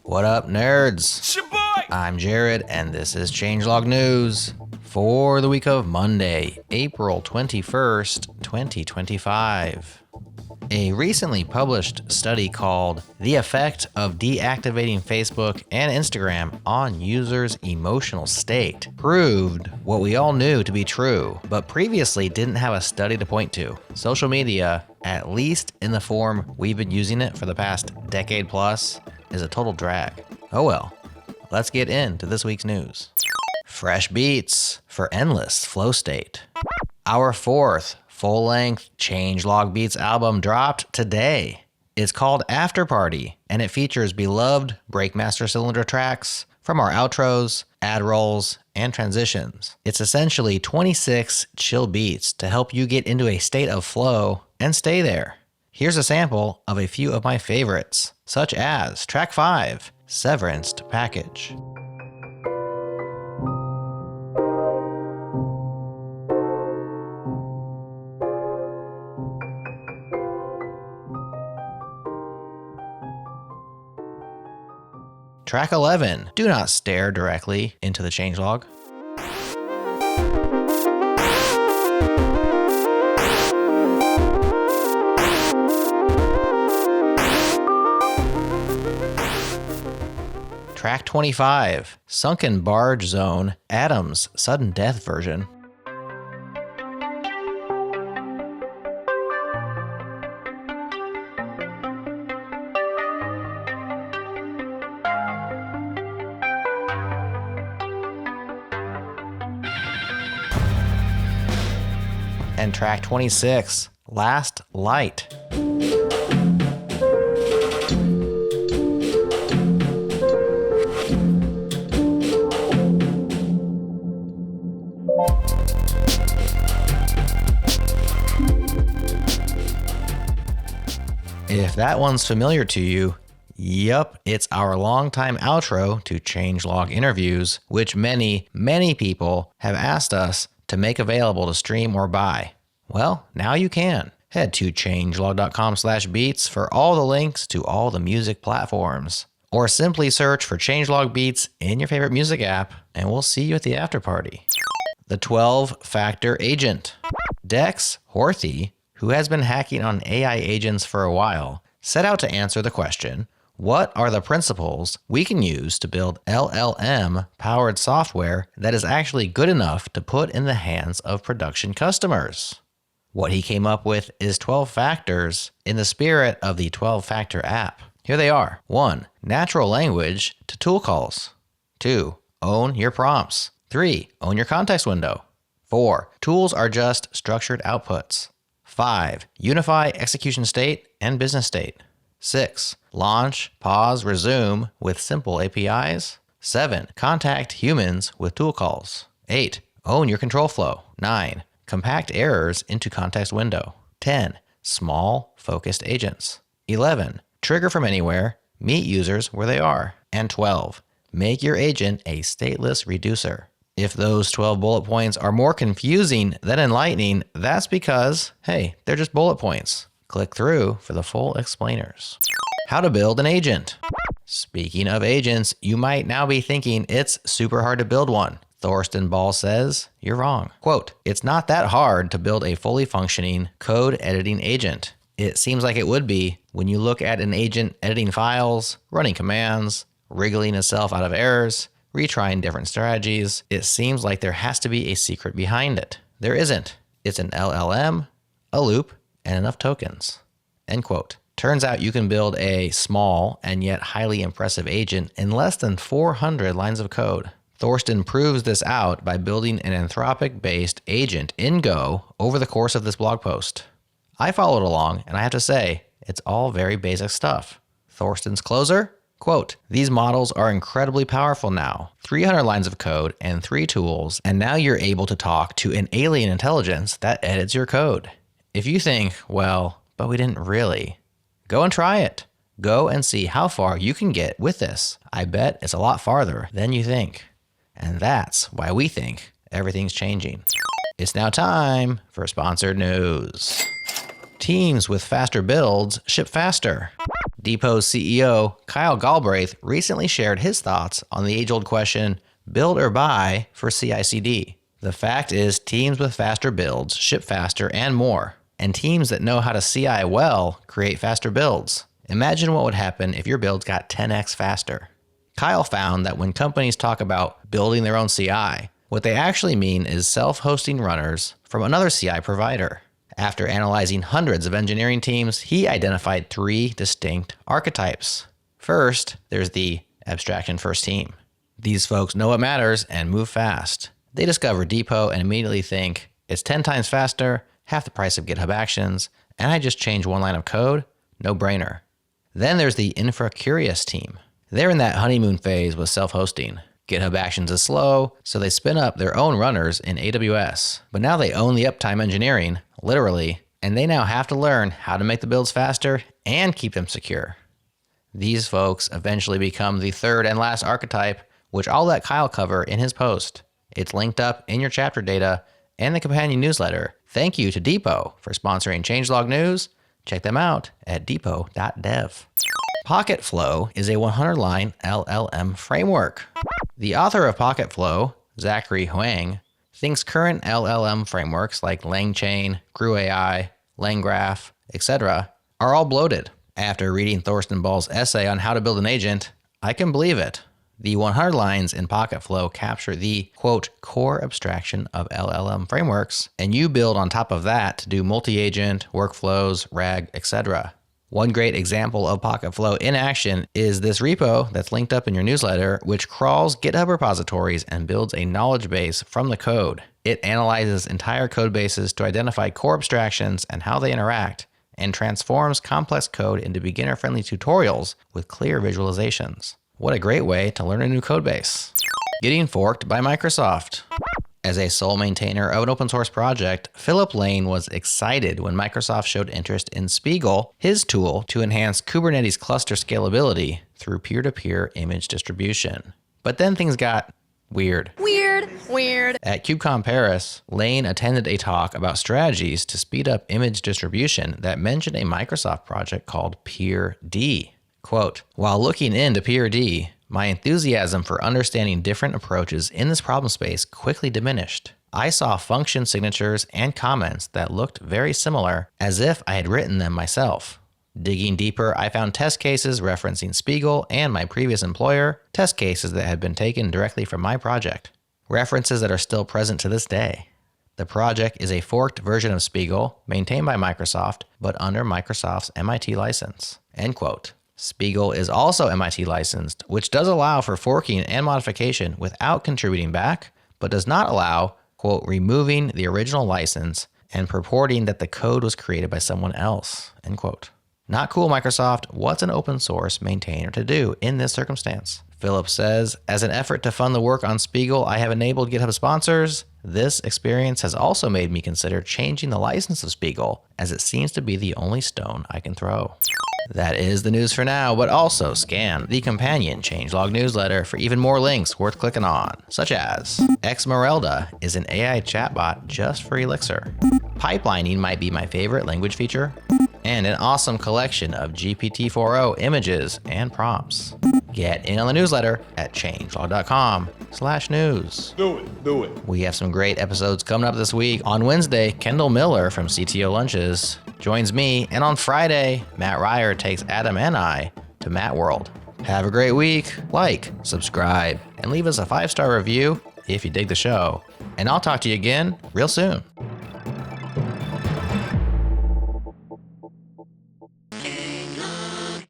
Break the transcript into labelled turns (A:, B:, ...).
A: What up, nerds? I'm Jared, and this is Changelog News for the week of Monday, April 21st, 2025. A recently published study called The Effect of Deactivating Facebook and Instagram on Users' Emotional State proved what we all knew to be true, but previously didn't have a study to point to. Social media, at least in the form we've been using it for the past decade plus, is a total drag. Oh well, let's get into this week's news. Fresh beats for endless flow state. Our fourth full-length Changelog Beats album dropped today. It's called After Party, and it features beloved Breakmaster cylinder tracks from our outros, ad rolls, and transitions. It's essentially 26 chill beats to help you get into a state of flow and stay there. Here's a sample of a few of my favorites, such as track 5, Severanced Package. Track 11, Do Not Stare Directly into the Changelog. Track 25, Sunken Barge Zone, Adam's Sudden Death version. And track 26, Last Light. If that one's familiar to you, yup, it's our longtime outro to Changelog interviews, which many people have asked us to make available to stream or buy. Well, now you can. Head to changelog.com/beats for all the links to all the music platforms. Or simply search for Changelog Beats in your favorite music app, and we'll see you at the after party. The 12-factor agent. Dex Horthy, who has been hacking on AI agents for a while, set out to answer the question, what are the principles we can use to build LLM-powered software that is actually good enough to put in the hands of production customers? What he came up with is 12 factors in the spirit of the 12-factor app. Here they are. 1. Natural language to tool calls. 2. Own your prompts. 3. Own your context window. 4. Tools are just structured outputs. 5. Unify execution state and business state. 6. Launch, pause, resume with simple APIs. 7. Contact humans with tool calls. 8. Own your control flow. 9. Compact errors into context window. 10. Small, focused agents. 11. Trigger from anywhere, meet users where they are. And 12. Make your agent a stateless reducer. If those 12 bullet points are more confusing than enlightening, that's because, hey, they're just bullet points. Click through for the full explainers. How to build an agent. Speaking of agents, you might now be thinking it's super hard to build one. Thorsten Ball says, you're wrong. Quote, it's not that hard to build a fully functioning code editing agent. It seems like it would be when you look at an agent editing files, running commands, wriggling itself out of errors, retrying different strategies. It seems like there has to be a secret behind it. There isn't. It's an LLM, a loop, and enough tokens. End quote. Turns out you can build a small and yet highly impressive agent in less than 400 lines of code. Thorsten proves this out by building an Anthropic-based agent in Go over the course of this blog post. I followed along, and I have to say, it's all very basic stuff. Thorsten's closer? Quote, these models are incredibly powerful now. 300 lines of code and 3 tools, and now you're able to talk to an alien intelligence that edits your code. If you think, well, but we didn't really, go and try it. Go and see how far you can get with this. I bet it's a lot farther than you think. And that's why we think everything's changing. It's now time for sponsored news. Teams with faster builds ship faster. Depot's CEO, Kyle Galbraith, recently shared his thoughts on the age-old question, build or buy for CI/CD. The fact is, teams with faster builds ship faster and more, and teams that know how to CI well create faster builds. Imagine what would happen if your builds got 10x faster. Kyle found that when companies talk about building their own CI, what they actually mean is self-hosting runners from another CI provider. After analyzing hundreds of engineering teams, he identified 3 distinct archetypes. First, there's the abstraction first team. These folks know what matters and move fast. They discover Depot and immediately think, it's 10 times faster, half the price of GitHub Actions, and I just changed one line of code? No brainer. Then there's the infra-curious team. They're in that honeymoon phase with self-hosting. GitHub Actions is slow, so they spin up their own runners in AWS. But now they own the uptime engineering, literally, and they now have to learn how to make the builds faster and keep them secure. These folks eventually become the third and last archetype, which I'll let Kyle cover in his post. It's linked up in your chapter data and the companion newsletter. Thank you to Depot for sponsoring Changelog News. Check them out at depot.dev. Pocketflow is a 100-line LLM framework. The author of Pocketflow, Zachary Huang, thinks current LLM frameworks like LangChain, GrewAI, LangGraph, etc. are all bloated. After reading Thorsten Ball's essay on how to build an agent, I can believe it. The 100 lines in Pocketflow capture the, quote, core abstraction of LLM frameworks, and you build on top of that to do multi-agent, workflows, RAG, etc. One great example of Pocketflow in action is this repo that's linked up in your newsletter, which crawls GitHub repositories and builds a knowledge base from the code. It analyzes entire code bases to identify core abstractions and how they interact, and transforms complex code into beginner-friendly tutorials with clear visualizations. What a great way to learn a new code base. Getting forked by Microsoft. As a sole maintainer of an open source project, Philip Laine was excited when Microsoft showed interest in Spegel, his tool to enhance Kubernetes cluster scalability through peer-to-peer image distribution. But then things got weird. At KubeCon Paris, Laine attended a talk about strategies to speed up image distribution that mentioned a Microsoft project called PeerD. Quote, while looking into PeerD, my enthusiasm for understanding different approaches in this problem space quickly diminished. I saw function signatures and comments that looked very similar, as if I had written them myself. Digging deeper, I found test cases referencing Spegel and my previous employer, test cases that had been taken directly from my project, references that are still present to this day. The project is a forked version of Spegel, maintained by Microsoft, but under Microsoft's MIT license. End quote. Spegel is also MIT licensed, which does allow for forking and modification without contributing back, but does not allow, quote, removing the original license and purporting that the code was created by someone else, end quote. Not cool, Microsoft. What's an open source maintainer to do in this circumstance? Philip says, as an effort to fund the work on Spegel, I have enabled GitHub sponsors. This experience has also made me consider changing the license of Spegel, as it seems to be the only stone I can throw. That is the news for now, but also scan the companion Changelog newsletter for even more links worth clicking on, such as Xmerelda is an AI chatbot just for Elixir. Pipelining might be my favorite language feature, and an awesome collection of GPT-4o images and prompts. Get in on the newsletter at changelog.com/news.
B: Do it.
A: We have some great episodes coming up this week. On Wednesday, Kendall Miller from CTO Lunches joins me, and on Friday, Matt Ryer takes Adam and I to Matt World. Have a great week. Like, subscribe, and leave us a 5-star review if you dig the show. And I'll talk to you again real soon.